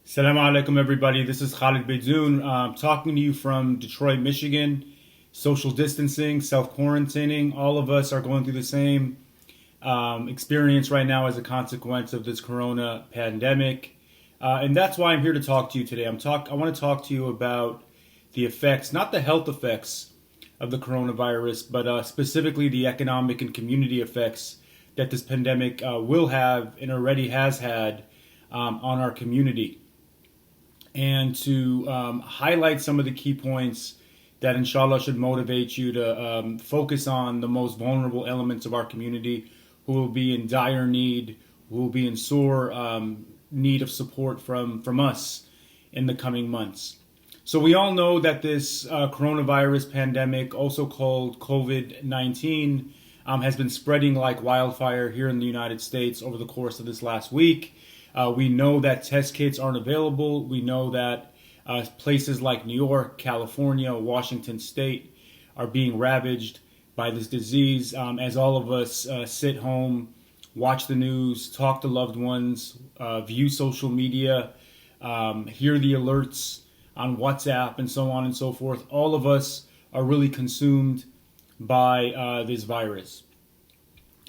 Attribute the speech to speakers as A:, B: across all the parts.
A: Assalamu alaikum, everybody. This is Khaled Beydoun, talking to you from Detroit, Michigan. Social distancing, self-quarantining, all of us are going through the same experience right now as a consequence of this corona pandemic. And that's why I'm here to talk to you today. I want to talk to you about the effects, not the health effects of the coronavirus, but specifically the economic and community effects that this pandemic will have and already has had on our community. And to highlight some of the key points that inshallah should motivate you to focus on the most vulnerable elements of our community who will be in dire need, who will be in sore need of support from us in the coming months. So we all know that this coronavirus pandemic, also called COVID-19, has been spreading like wildfire here in the United States over the course of this last week. We know that test kits aren't available. We know that places like New York, California, Washington State are being ravaged by this disease as all of us sit home, watch the news, talk to loved ones, view social media, hear the alerts on WhatsApp and so on and so forth. All of us are really consumed by this virus.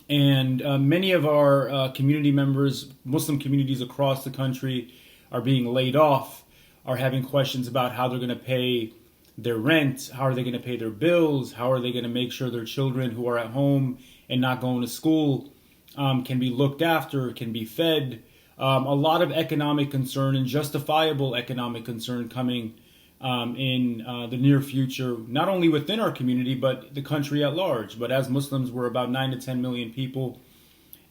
A: And many of our community members, Muslim communities across the country, are being laid off, are having questions about how they're going to pay their rent, how are they going to pay their bills, how are they going to make sure their children who are at home and not going to school can be looked after, can be fed. A lot of economic concern and justifiable economic concern coming in the near future, not only within our community, but the country at large. But as Muslims, we're about 9 to 10 million people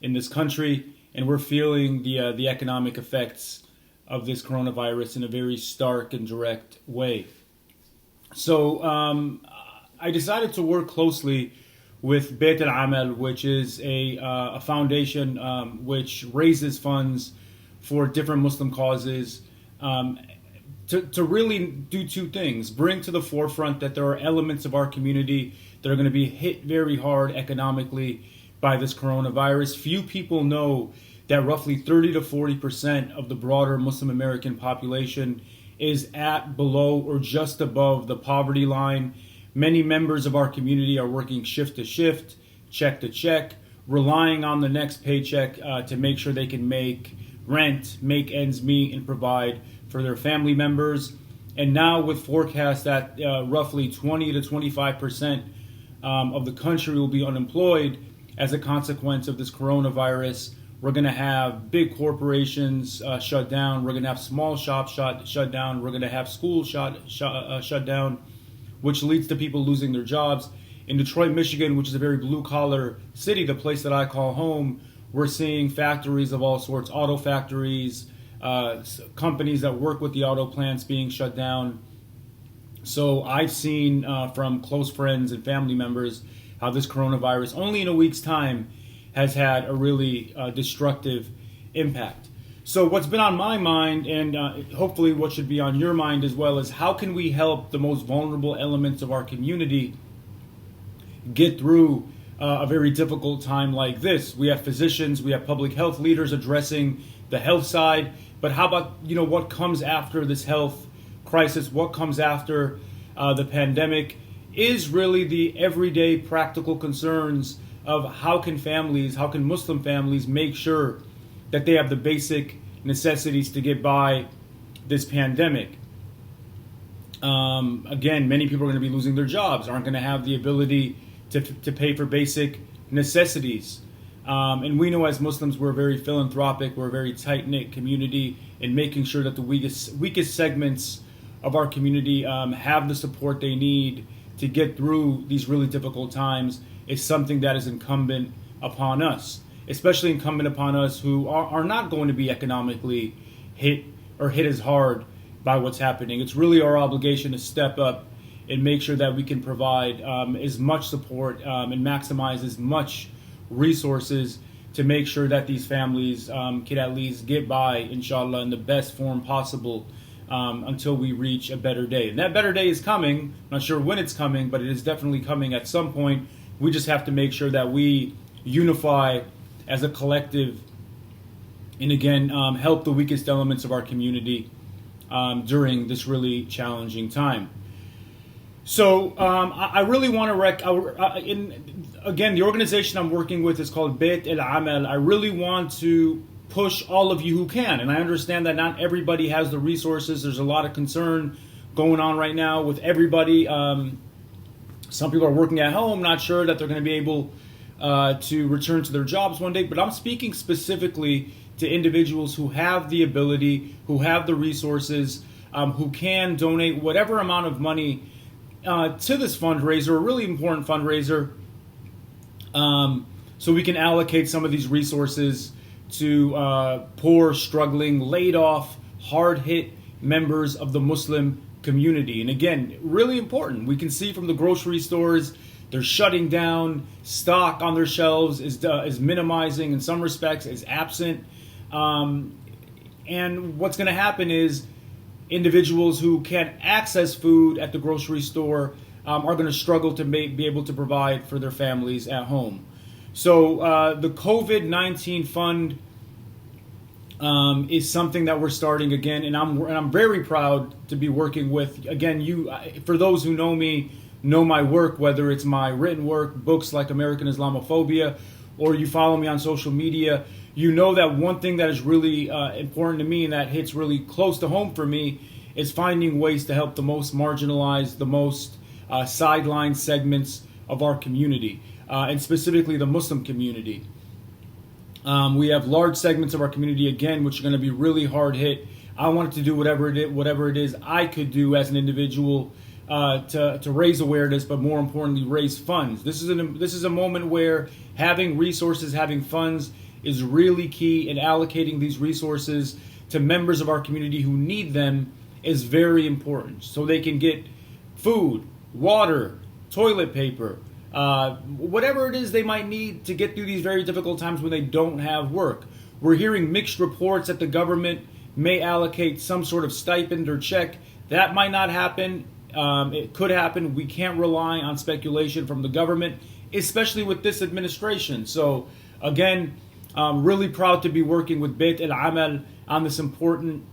A: in this country, and we're feeling the economic effects of this coronavirus in a very stark and direct way. So I decided to work closely with Baitulmaal, which is a foundation which raises funds for different Muslim causes, to really do two things: bring to the forefront that there are elements of our community that are going to be hit very hard economically by this coronavirus. Few people know that roughly 30 to 40% of the broader Muslim American population is at, below, or just above the poverty line. Many members of our community are working shift to shift, check to check, relying on the next paycheck to make sure they can make rent, make ends meet, and provide for their family members. And now with forecasts that roughly 20 to 25% of the country will be unemployed as a consequence of this coronavirus, we're going to have big corporations shut down. We're going to have small shops shut down. We're going to have schools shut down, which leads to people losing their jobs. In Detroit, Michigan, which is a very blue-collar city, the place that I call home, we're seeing factories of all sorts, auto factories, companies that work with the auto plants being shut down. So I've seen from close friends and family members how this coronavirus, only in a week's time, has had a really destructive impact. So what's been on my mind, and hopefully what should be on your mind as well, is how can we help the most vulnerable elements of our community get through a very difficult time like this? We have physicians, we have public health leaders addressing the health side, but how about what comes after this health crisis? What comes after the pandemic is really the everyday practical concerns of how can Muslim families make sure that they have the basic necessities to get by this pandemic. Again, many people are going to be losing their jobs, aren't going to have the ability to pay for basic necessities. And we know as Muslims we're very philanthropic, we're a very tight-knit community, in making sure that the weakest segments of our community have the support they need to get through these really difficult times is something that is incumbent upon us, especially incumbent upon us who are not going to be economically hit as hard by what's happening. It's really our obligation to step up and make sure that we can provide as much support and maximize as much resources to make sure that these families can at least get by, inshallah, in the best form possible until we reach a better day. And that better day is coming. I'm not sure when it's coming, but it is definitely coming at some point. We just have to make sure that we unify as a collective and again help the weakest elements of our community during this really challenging time. So I really want to again, the organization I'm working with is called Baitulmaal. I really want to push all of you who can, and I understand that not everybody has the resources. There's a lot of concern going on right now with everybody. Some people are working at home, not sure that they're going to be able to return to their jobs one day. But I'm speaking specifically to individuals who have the ability, who have the resources, who can donate whatever amount of money to this fundraiser, a really important fundraiser, so we can allocate some of these resources to poor, struggling, laid off, hard-hit members of the Muslim community. And again, really important. We can see from the grocery stores, they're shutting down. Stock on their shelves is minimizing in some respects, is absent. And what's going to happen is individuals who can't access food at the grocery store are going to struggle to be able to provide for their families at home. So the COVID-19 fund is something that we're starting again, and I'm very proud to be working with, again, you. For those who know me, know my work, whether it's my written work, books like American Islamophobia, or you follow me on social media, you know that one thing that is really important to me and that hits really close to home for me is finding ways to help the most marginalized, the most sidelined segments of our community, and specifically the Muslim community. We have large segments of our community, again, which are going to be really hard hit. I wanted to do whatever it is I could do as an individual to raise awareness, but more importantly, raise funds. This is a moment where having resources, having funds is really key, and allocating these resources to members of our community who need them is very important. So they can get food, water, toilet paper, whatever it is they might need to get through these very difficult times when they don't have work. We're hearing mixed reports that the government may allocate some sort of stipend or check. That might not happen. It could happen. We can't rely on speculation from the government, especially with this administration. So again, I'm really proud to be working with Baitulmaal on this important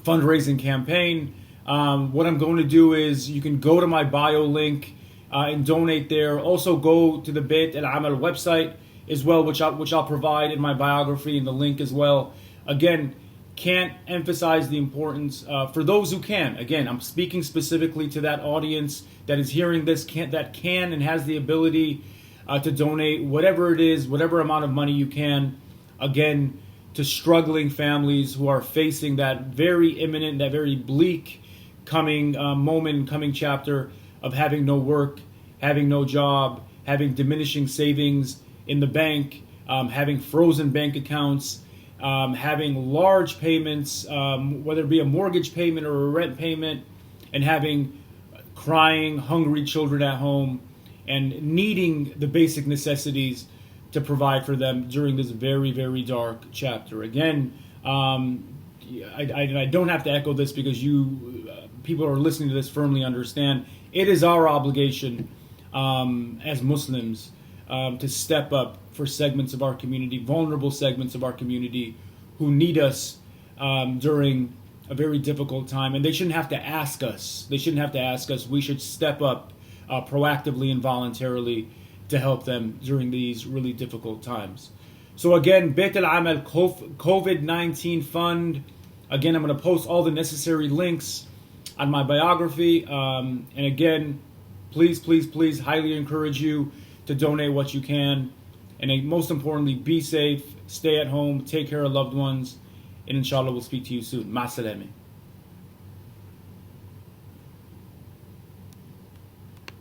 A: fundraising campaign. What I'm going to do is you can go to my bio link and donate there. Also go to the Baitulmaal website as well, which I'll provide in my biography and the link as well. Again, can't emphasize the importance for those who can. Again, I'm speaking specifically to that audience that is hearing this, that can and has the ability to donate whatever it is, whatever amount of money you can, again, to struggling families who are facing that very imminent, that very bleak coming moment, coming chapter of having no work, having no job, having diminishing savings in the bank, having frozen bank accounts, having large payments, whether it be a mortgage payment or a rent payment, and having crying, hungry children at home, and needing the basic necessities to provide for them during this very, very dark chapter. Again, I don't have to echo this because you people who are listening to this firmly understand it is our obligation as Muslims to step up for segments of our community, vulnerable segments of our community who need us during a very difficult time. And they shouldn't have to ask us. We should step up proactively and voluntarily to help them during these really difficult times. So again, Baitulmaal COVID-19 Fund. Again, I'm going to post all the necessary links on my biography. And again, please, highly encourage you to donate what you can. And most importantly, be safe, stay at home, take care of loved ones, and inshallah we'll speak to you soon. Ma salama.